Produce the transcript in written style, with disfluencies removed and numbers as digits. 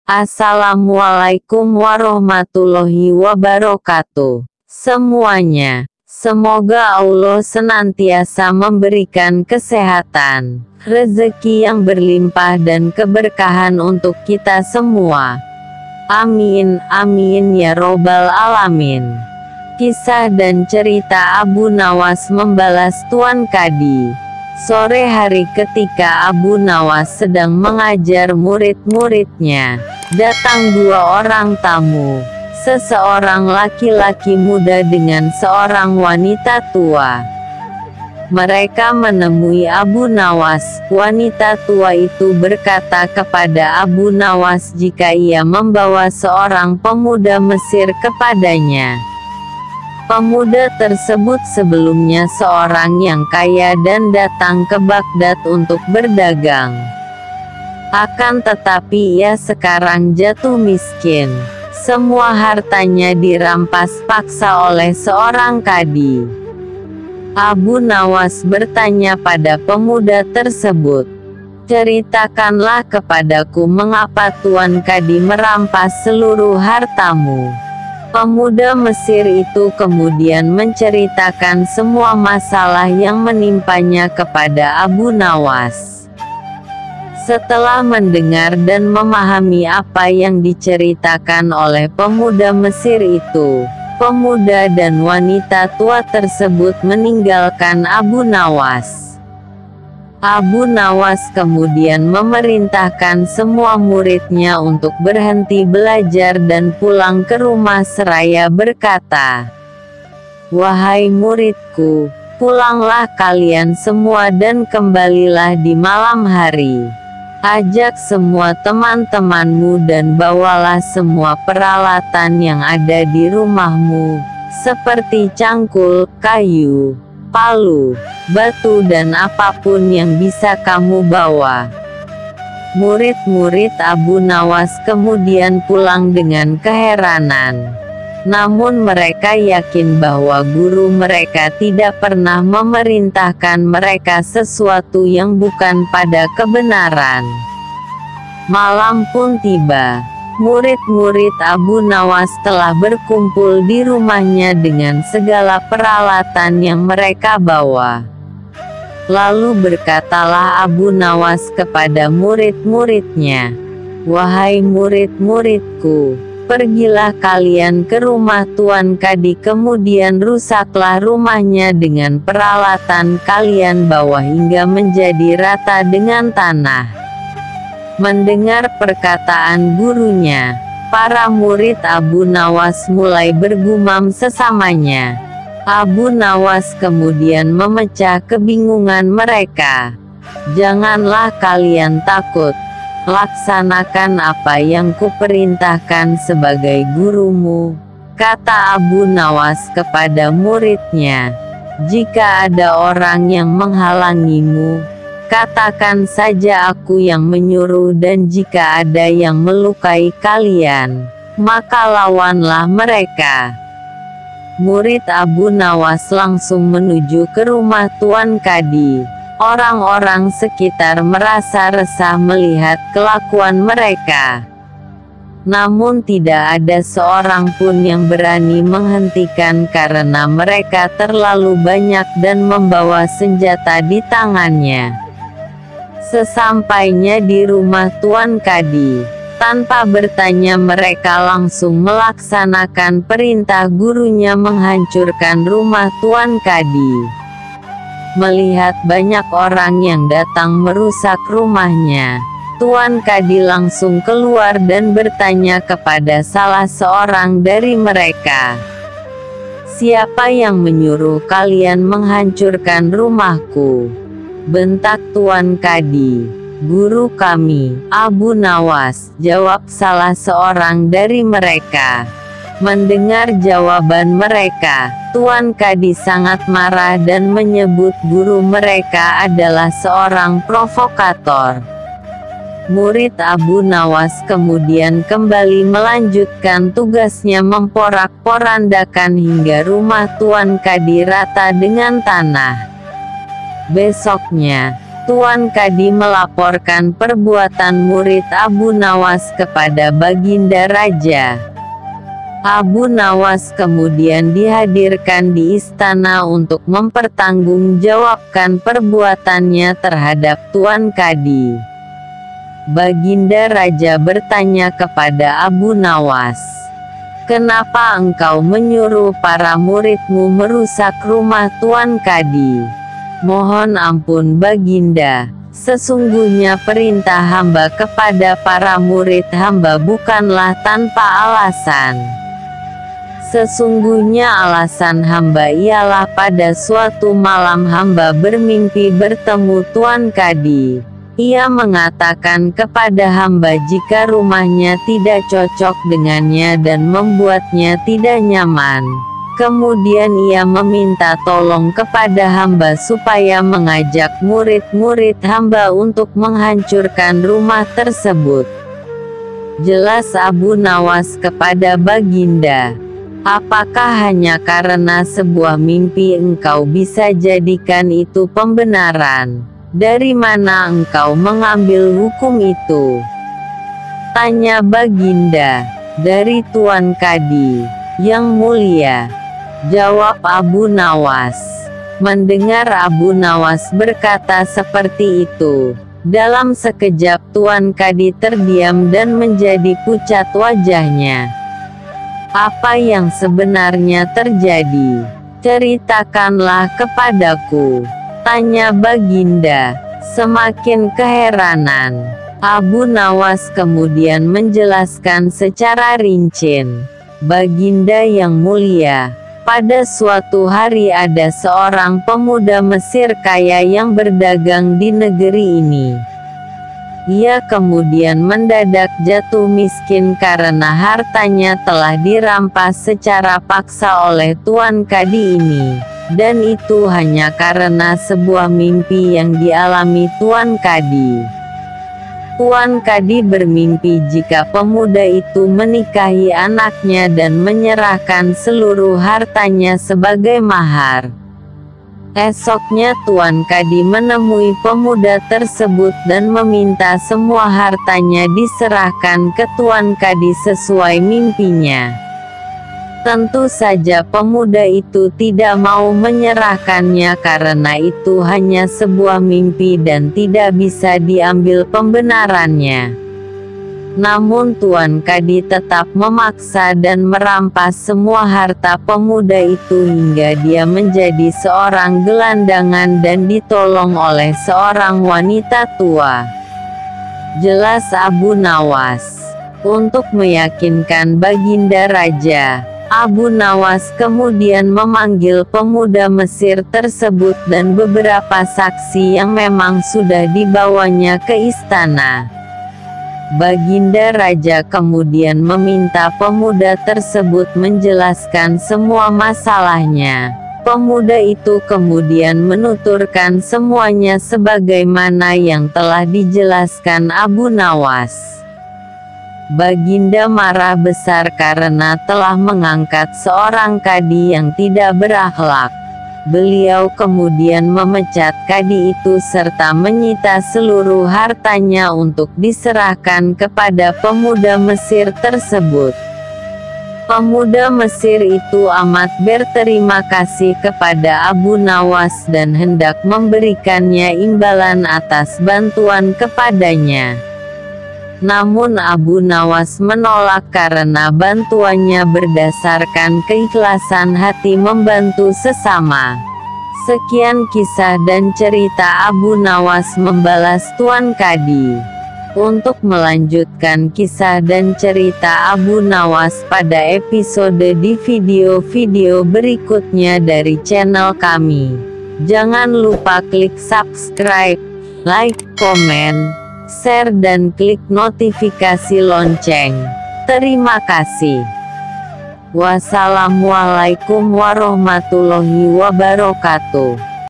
Assalamualaikum warahmatullahi wabarakatuh. Semuanya, semoga Allah senantiasa memberikan kesehatan, rezeki yang berlimpah dan keberkahan untuk kita semua. Amin, amin ya robbal alamin. Kisah dan cerita Abu Nawas membalas Tuan Kadi. Sore hari ketika Abu Nawas sedang mengajar murid-muridnya, datang dua orang tamu, seseorang laki-laki muda dengan seorang wanita tua. Mereka menemui Abu Nawas. Wanita tua itu berkata kepada Abu Nawas jika ia membawa seorang pemuda Mesir kepadanya. Pemuda tersebut sebelumnya seorang yang kaya dan datang ke Baghdad untuk berdagang. Akan tetapi ia sekarang jatuh miskin. Semua hartanya dirampas paksa oleh seorang kadi. Abu Nawas bertanya pada pemuda tersebut, "Ceritakanlah kepadaku mengapa Tuan Kadi merampas seluruh hartamu." Pemuda Mesir itu kemudian menceritakan semua masalah yang menimpanya kepada Abu Nawas. Setelah mendengar dan memahami apa yang diceritakan oleh pemuda Mesir itu, pemuda dan wanita tua tersebut meninggalkan Abu Nawas. Abu Nawas kemudian memerintahkan semua muridnya untuk berhenti belajar dan pulang ke rumah seraya berkata, "Wahai muridku, pulanglah kalian semua dan kembalilah di malam hari. Ajak semua teman-temanmu dan bawalah semua peralatan yang ada di rumahmu, seperti cangkul, kayu, palu, batu dan apapun yang bisa kamu bawa." Murid-murid Abu Nawas kemudian pulang dengan keheranan. Namun mereka yakin bahwa guru mereka tidak pernah memerintahkan mereka sesuatu yang bukan pada kebenaran. Malam pun tiba. Murid-murid Abu Nawas telah berkumpul di rumahnya dengan segala peralatan yang mereka bawa. Lalu berkatalah Abu Nawas kepada murid-muridnya, "Wahai murid-muridku, pergilah kalian ke rumah Tuan Kadi kemudian rusaklah rumahnya dengan peralatan kalian bawa hingga menjadi rata dengan tanah." Mendengar perkataan gurunya, para murid Abu Nawas mulai bergumam sesamanya. Abu Nawas kemudian memecah kebingungan mereka. "Janganlah kalian takut. Laksanakan apa yang kuperintahkan sebagai gurumu," kata Abu Nawas kepada muridnya. "Jika ada orang yang menghalangimu, katakan saja aku yang menyuruh, dan jika ada yang melukai kalian, maka lawanlah mereka." Murid Abu Nawas langsung menuju ke rumah Tuan Kadi. Orang-orang sekitar merasa resah melihat kelakuan mereka. Namun tidak ada seorang pun yang berani menghentikan karena mereka terlalu banyak dan membawa senjata di tangannya. Sesampainya di rumah Tuan Kadi, tanpa bertanya mereka langsung melaksanakan perintah gurunya menghancurkan rumah Tuan Kadi. Melihat banyak orang yang datang merusak rumahnya, Tuan Kadi langsung keluar dan bertanya kepada salah seorang dari mereka, "Siapa yang menyuruh kalian menghancurkan rumahku?" bentak Tuan Kadi. "Guru kami, Abu Nawas," jawab salah seorang dari mereka. Mendengar jawaban mereka, Tuan Kadi sangat marah dan menyebut guru mereka adalah seorang provokator. Murid Abu Nawas kemudian kembali melanjutkan tugasnya memporak-porandakan hingga rumah Tuan Kadi rata dengan tanah. Besoknya, Tuan Kadi melaporkan perbuatan murid Abu Nawas kepada Baginda Raja. Abu Nawas kemudian dihadirkan di istana untuk mempertanggungjawabkan perbuatannya terhadap Tuan Kadi. Baginda Raja bertanya kepada Abu Nawas, "Kenapa engkau menyuruh para muridmu merusak rumah Tuan Kadi?" "Mohon ampun Baginda, sesungguhnya perintah hamba kepada para murid hamba bukanlah tanpa alasan. Sesungguhnya alasan hamba ialah pada suatu malam hamba bermimpi bertemu Tuan Kadi. Ia mengatakan kepada hamba jika rumahnya tidak cocok dengannya dan membuatnya tidak nyaman. Kemudian ia meminta tolong kepada hamba supaya mengajak murid-murid hamba untuk menghancurkan rumah tersebut." Jelas Abu Nawas kepada Baginda, "Apakah hanya karena sebuah mimpi engkau bisa jadikan itu pembenaran? Dari mana engkau mengambil hukum itu?" Tanya Baginda. "Dari Tuan Kadi, Yang Mulia," jawab Abu Nawas. Mendengar Abu Nawas berkata seperti itu, dalam sekejap Tuan Kadi terdiam dan menjadi pucat wajahnya. "Apa yang sebenarnya terjadi? Ceritakanlah kepadaku," tanya Baginda, semakin keheranan. Abu Nawas kemudian menjelaskan secara rinci, "Baginda yang mulia, pada suatu hari ada seorang pemuda Mesir kaya yang berdagang di negeri ini. Ia kemudian mendadak jatuh miskin karena hartanya telah dirampas secara paksa oleh Tuan Kadi ini. Dan itu hanya karena sebuah mimpi yang dialami Tuan Kadi. Tuan Kadi bermimpi jika pemuda itu menikahi anaknya dan menyerahkan seluruh hartanya sebagai mahar. Esoknya Tuan Kadi menemui pemuda tersebut dan meminta semua hartanya diserahkan ke Tuan Kadi sesuai mimpinya. Tentu saja pemuda itu tidak mau menyerahkannya karena itu hanya sebuah mimpi dan tidak bisa diambil pembenarannya. Namun Tuan Kadi tetap memaksa dan merampas semua harta pemuda itu hingga dia menjadi seorang gelandangan dan ditolong oleh seorang wanita tua. Jelas Abu Nawas. Untuk meyakinkan Baginda Raja, Abu Nawas kemudian memanggil pemuda Mesir tersebut dan beberapa saksi yang memang sudah dibawanya ke istana. Baginda Raja kemudian meminta pemuda tersebut menjelaskan semua masalahnya. Pemuda itu kemudian menuturkan semuanya sebagaimana yang telah dijelaskan Abu Nawas. Baginda marah besar karena telah mengangkat seorang kadi yang tidak berakhlak. Beliau kemudian memecat kadi itu serta menyita seluruh hartanya untuk diserahkan kepada pemuda Mesir tersebut. Pemuda Mesir itu amat berterima kasih kepada Abu Nawas dan hendak memberikannya imbalan atas bantuan kepadanya. Namun Abu Nawas menolak karena bantuannya berdasarkan keikhlasan hati membantu sesama. Sekian kisah dan cerita Abu Nawas membalas Tuan Kadi. Untuk melanjutkan kisah dan cerita Abu Nawas pada episode di video-video berikutnya dari channel kami, jangan lupa klik subscribe, like, komen, share dan klik notifikasi lonceng. Terima kasih. Wassalamualaikum warahmatullahi wabarakatuh.